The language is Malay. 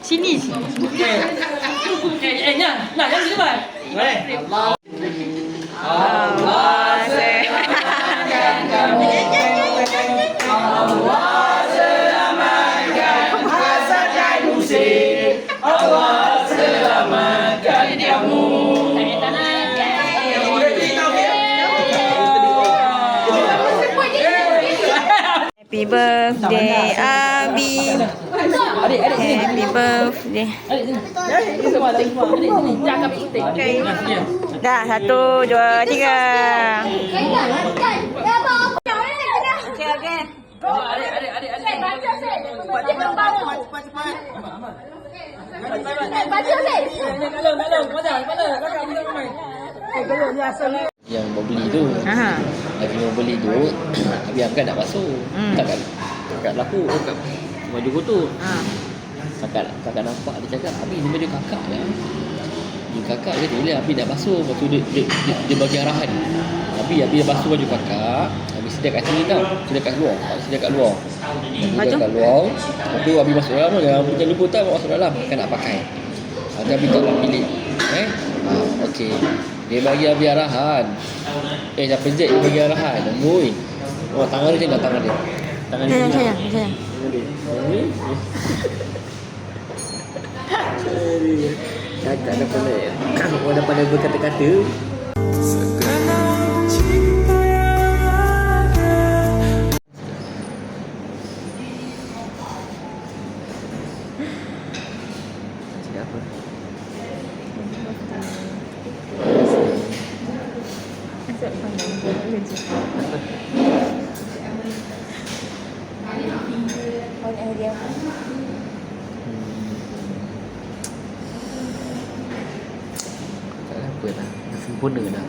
Sini. Nak jangan depan. Boleh. Allah selamatkan kamu. Allah selamatkan hasad dan musuh. Allah selamatkan kamu. Happy birthday Abi. Happy birthday. Dah 1, 2, 3. Yang mau beli tu, lagi mau beli tu, Abi angkat nak basuh. Kakak laku, kakak baju kotor. Kakak nampak dia cakap, Abi ni baju kakak ya. Baju kakak kata, bila Abi dah basuh, lepas tu dia bagi arahan. Abi dah basuh baju kakak, Abi sedia kat sini tau, sedia kat luar. Sedia kat luar. Lepas tu Abi masuk dalam, jangan lupa tau masuk dalam, kakak nak pakai. Nanti Abi tolong pilih. Okey. Dia bagi Abi arahan. Siapa Jack dia bagi arahan. Amboi. Oh, tangan dia tengok tangan dia. Tangan dia. Sayang. Kakak dah pandai. Orang dah pandai berkata-kata. Cakap apa? Tak ada apa dah. Dah sempurna dah.